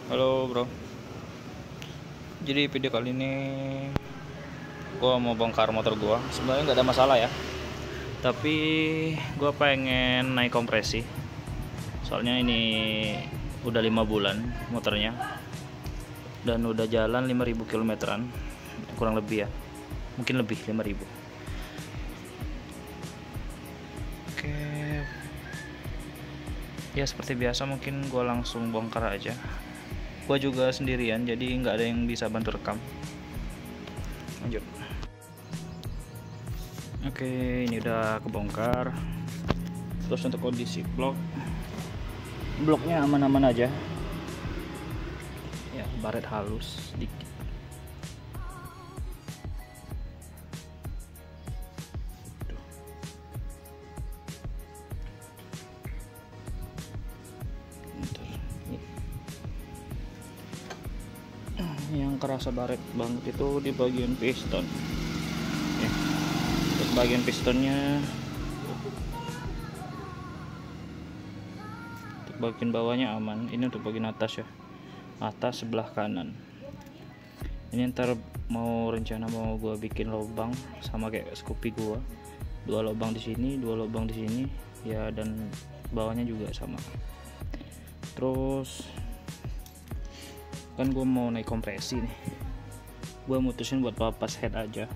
Halo bro, jadi video kali ini gua mau bongkar motor gua. Sebenarnya nggak ada masalah ya, tapi gua pengen naik kompresi. Soalnya ini udah 5 bulan motornya dan udah jalan 5.000 kilometeran, kurang lebih ya, mungkin lebih 5.000. Oke, ya seperti biasa mungkin gua langsung bongkar aja. Gua juga sendirian, jadi nggak ada yang bisa bantu rekam. Lanjut. Oke, ini udah kebongkar. Terus untuk kondisi bloknya aman-aman aja ya, baret halus sedikit. Yang kerasa baret banget itu di bagian piston ya. Untuk bagian pistonnya, untuk bagian bawahnya aman. Ini untuk bagian atas ya, atas sebelah kanan. Ini ntar rencana mau gua bikin lubang sama kayak Scoopy gua, 2 lubang di sini, 2 lubang di sini ya, dan bawahnya juga sama. Terus kan gue mau naik kompresi nih, gue mutusin buat papas head aja.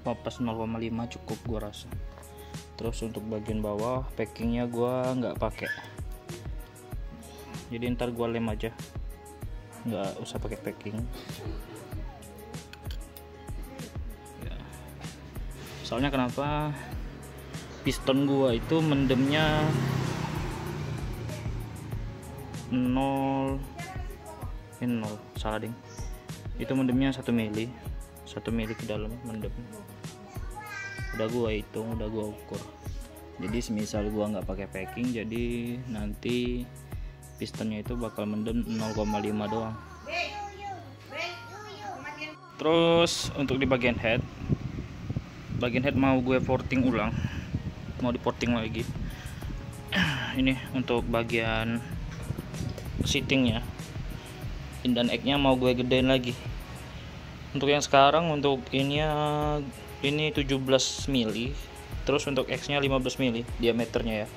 Papas 0,5 cukup gue rasa. Terus untuk bagian bawah packingnya gue nggak pakai, jadi ntar gue lem aja, nggak usah pakai packing ya. Soalnya kenapa, piston gue itu mendemnya 0 salah ding, itu mendemnya 1 mili ke dalam mendem. Udah gua hitung, udah gua ukur. Jadi semisal gua nggak pakai packing, jadi nanti pistonnya itu bakal mendem 0,5 doang. Terus untuk di bagian head mau gue porting ulang, mau di porting lagi. Ini untuk bagian seatingnya, in dan egg-nya mau gue gedein lagi. Untuk yang sekarang, untuk ini 17 mili, terus untuk X-nya 15 mili diameternya ya.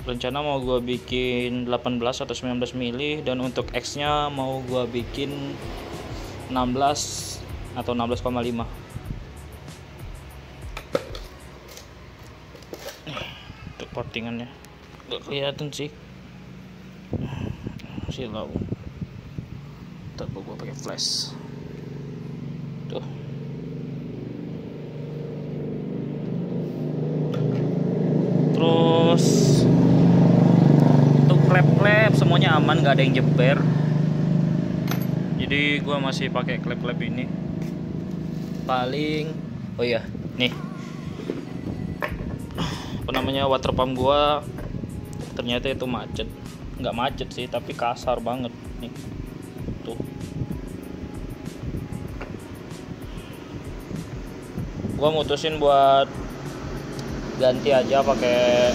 Rencana mau gue bikin 18 atau 19 mili, dan untuk X-nya mau gue bikin 16 atau 16,5. Untuk portingannya gak kelihatan sih, silau. Ntar gua pakai flash tuh. Terus untuk klep semuanya aman, nggak ada yang jeber, jadi gua masih pakai klep ini. Paling oh iya nih, apa namanya, water pump gua ternyata itu macet. Nggak macet sih, tapi kasar banget nih tuh. Gua mutusin buat ganti aja pakai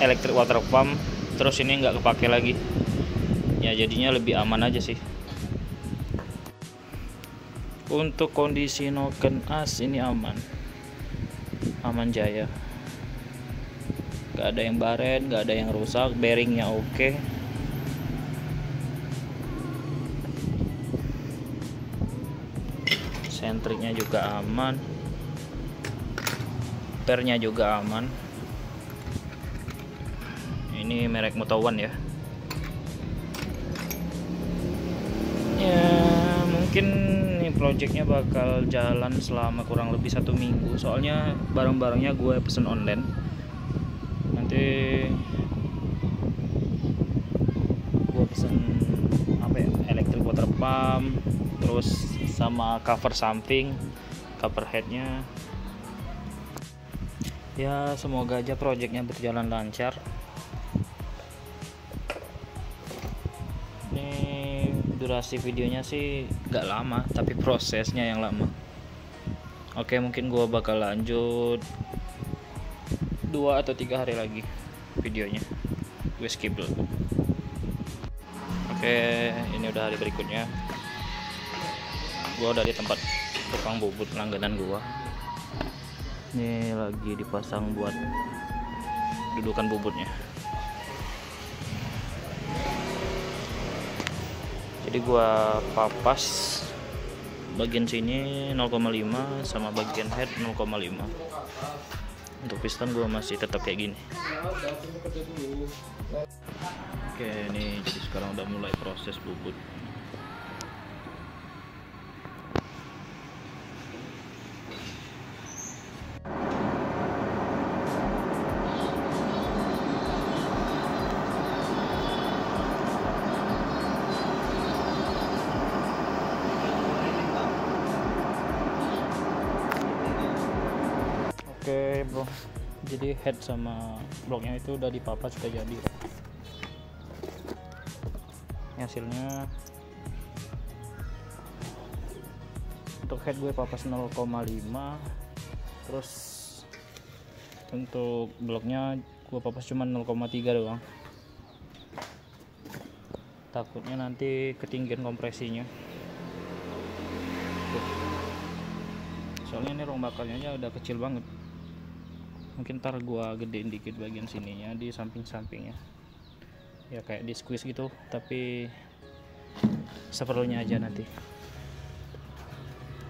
elektrik water pump, terus ini nggak kepake lagi ya, jadinya lebih aman aja sih. Untuk kondisi noken as ini aman jaya, nggak ada yang baret, nggak ada yang rusak. Bearingnya oke. Sentriknya juga aman, pernya juga aman. Ini merek Moto1 ya. Ya mungkin nih projectnya bakal jalan selama kurang lebih 1 minggu, soalnya barang-barangnya gue pesen online. Nanti gue pesen apa ya, elektrik water pump, terus sama cover samping, cover headnya ya. Semoga aja projectnya berjalan lancar. Ini durasi videonya sih gak lama, tapi prosesnya yang lama. Oke, mungkin gua bakal lanjut 2 atau 3 hari lagi. videonya, gue skip dulu. Oke, ini udah hari berikutnya. Gue udah di tempat tukang bubut langganan gua. Ini lagi dipasang buat dudukan bubutnya. Jadi gua papas bagian sini 0,5 sama bagian head 0,5. Untuk piston gua masih tetap kayak gini. Oke, ini jadi sekarang udah mulai proses bubut. Oke bro, jadi head sama bloknya itu udah dipapas, sudah jadi. Hasilnya untuk head gue papas 0,5, terus untuk bloknya gue papas cuma 0,3 doang. Takutnya nanti ketinggian kompresinya. Soalnya ini ruang bakarnya udah kecil banget. Mungkin ntar gua gedein dikit bagian sininya di samping-sampingnya, ya kayak di squeeze gitu, tapi seperlunya aja nanti.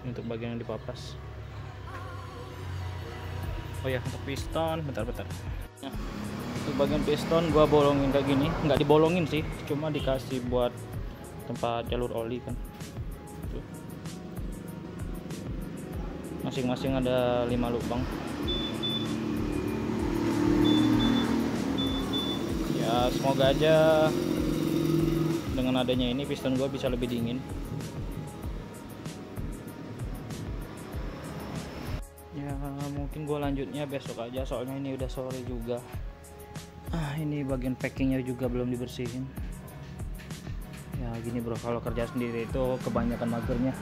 Untuk bagian yang dipapas. Oh ya, untuk piston bentar. Nah, untuk bagian piston gua bolongin kayak gini, nggak dibolongin sih, cuma dikasih buat tempat jalur oli kan. Masing-masing ada 5 lubang. Ya semoga aja dengan adanya ini piston gua bisa lebih dingin. Ya mungkin gua lanjutnya besok aja, soalnya ini udah sore juga. Ini bagian packingnya juga belum dibersihin. Ya gini bro, kalau kerja sendiri itu kebanyakan magernya.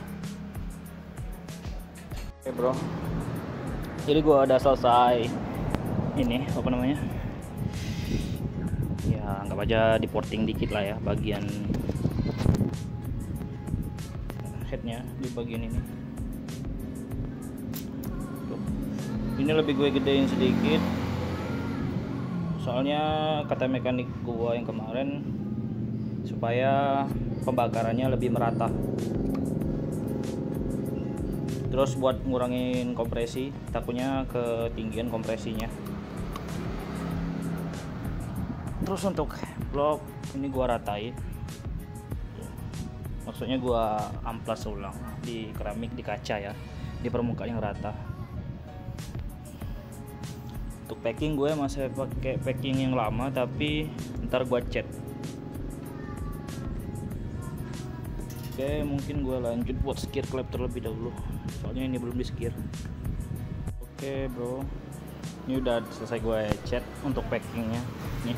Oke bro, jadi gua udah selesai ini apa namanya, ya anggap aja di porting dikit lah ya bagian headnya di bagian ini. Tuh. Ini lebih gue gedein sedikit, soalnya kata mekanik gua yang kemarin supaya pembakarannya lebih merata. Terus buat ngurangin kompresi, takutnya ketinggian kompresinya. Terus untuk blok ini gua ratain, maksudnya gua amplas ulang di keramik, di kaca ya, di permukaan yang rata. Untuk packing gue masih pakai packing yang lama, tapi ntar gua cat. Oke, mungkin gue lanjut buat skir klep terlebih dahulu, soalnya ini belum di skir. Oke bro, ini udah selesai gue cat untuk packingnya. Nih,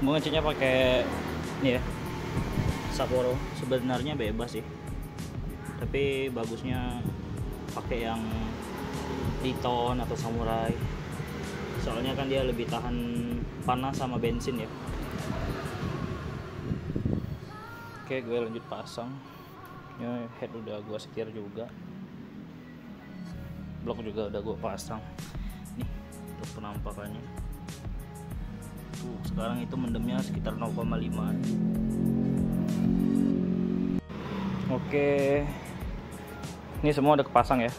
gue ngecatnya pakai ini ya, Sapporo. Sebenarnya bebas sih, tapi bagusnya pakai yang Triton atau Samurai, soalnya kan dia lebih tahan panas sama bensin ya. Oke, gue lanjut pasang. Ya, head udah gue setir juga, blok juga udah gue pasang. Nih untuk penampakannya tuh, sekarang itu mendemnya sekitar 0,5. Oke, ini semua udah kepasang ya.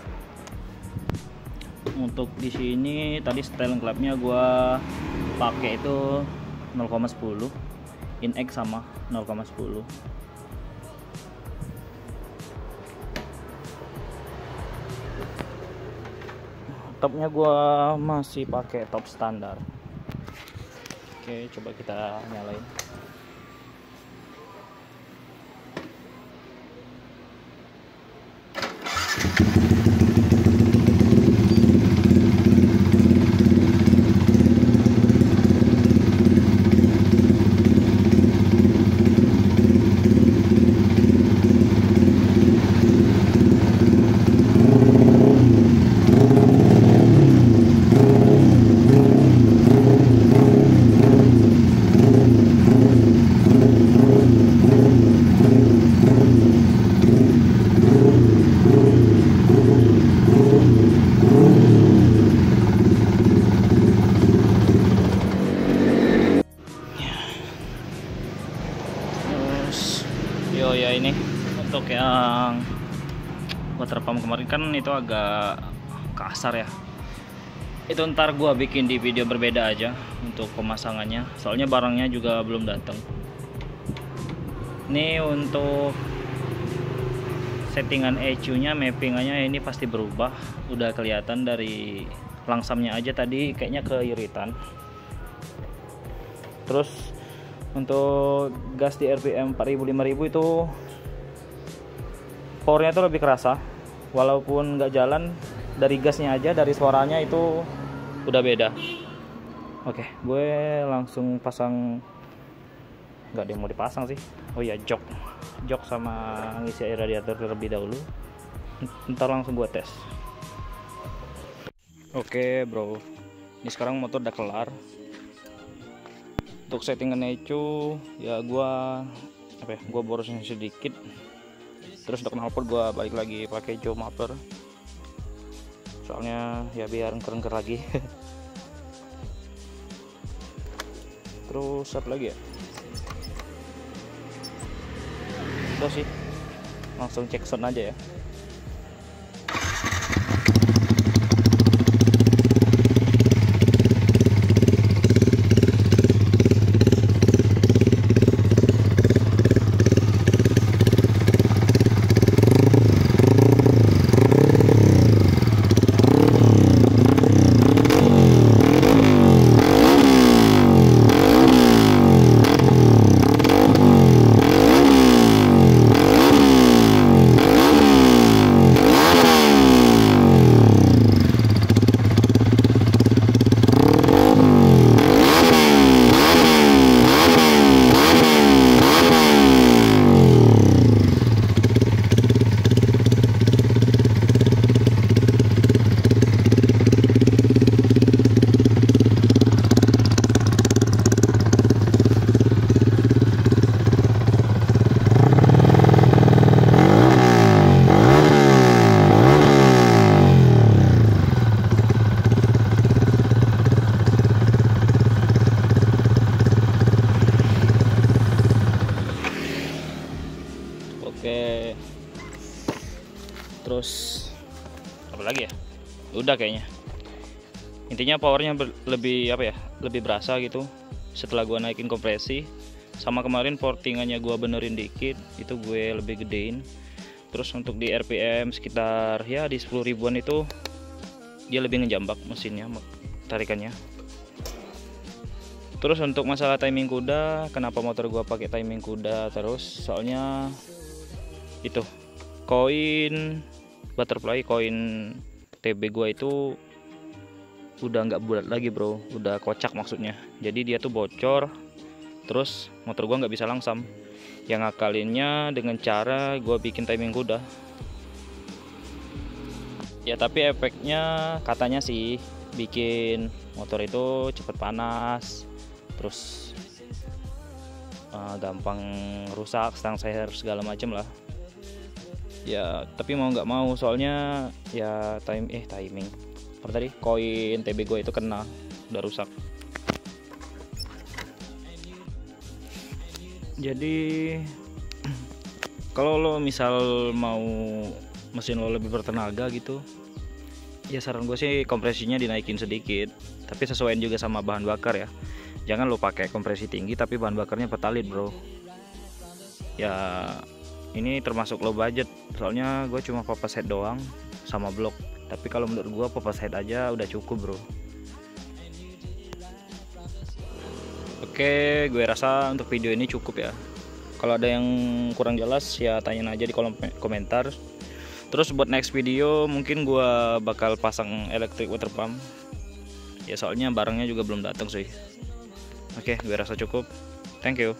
Untuk di sini tadi setelan klapnya gue pakai itu 0,10, in X sama 0,10. Topnya gua masih pakai top standar. Oke, coba kita nyalain. yang water pump kemarin kan itu agak kasar ya. Itu ntar gua bikin di video berbeda aja untuk pemasangannya, soalnya barangnya juga belum datang. Ini untuk settingan ECU nya, mappingannya ini pasti berubah. Udah kelihatan dari langsamnya aja tadi kayaknya keiritan. Terus untuk gas di RPM 4000-5000 itu powernya tuh lebih kerasa, walaupun nggak jalan, dari gasnya aja, dari suaranya itu udah beda. Oke, gue langsung pasang, nggak ada yang mau dipasang sih. Oh iya, jok sama ngisi air radiator terlebih dahulu, ntar langsung gue tes. Oke bro, ini sekarang motor udah kelar. Untuk settingan ECU ya gua borosin sedikit. Terus untuk knalpot gua balik lagi pakai Joe Mapper, soalnya ya biar engker lagi. Terus apa lagi ya, udah sih, langsung cek sound aja ya. Oke, terus apa lagi ya, udah kayaknya. Intinya powernya lebih lebih berasa gitu setelah gua naikin kompresi. Sama kemarin portingannya gua benerin dikit, itu gue lebih gedein. Terus untuk di RPM sekitar ya di 10 ribuan itu dia lebih ngejambak mesinnya, tarikannya. Terus untuk masalah timing kuda, kenapa motor gua pakai timing kuda terus? Soalnya itu koin butterfly, koin TB gua itu udah nggak bulat lagi bro, udah kocak maksudnya. Jadi dia tuh bocor, terus motor gua nggak bisa langsam. Yang ngakalinnya dengan cara gua bikin timing kuda ya, tapi efeknya katanya sih bikin motor itu cepet panas, terus gampang rusak, stang seher segala macem lah ya. Tapi mau nggak mau, soalnya ya timing apa tadi, koin TB gue itu kena, udah rusak. Jadi kalau lo misal mau mesin lo lebih bertenaga gitu ya, saran gue sih kompresinya dinaikin sedikit, tapi sesuaiin juga sama bahan bakar ya. Jangan lo pakai kompresi tinggi tapi bahan bakarnya Pertalite bro. Ya ini termasuk low budget, soalnya gue cuma purpose head doang sama blok. Tapi kalau menurut gue purpose head aja udah cukup bro. Oke, gue rasa untuk video ini cukup ya. Kalau ada yang kurang jelas ya tanyain aja di kolom komentar. Terus buat next video mungkin gue bakal pasang electric water pump ya, soalnya barangnya juga belum datang sih. Oke, gue rasa cukup. Thank you.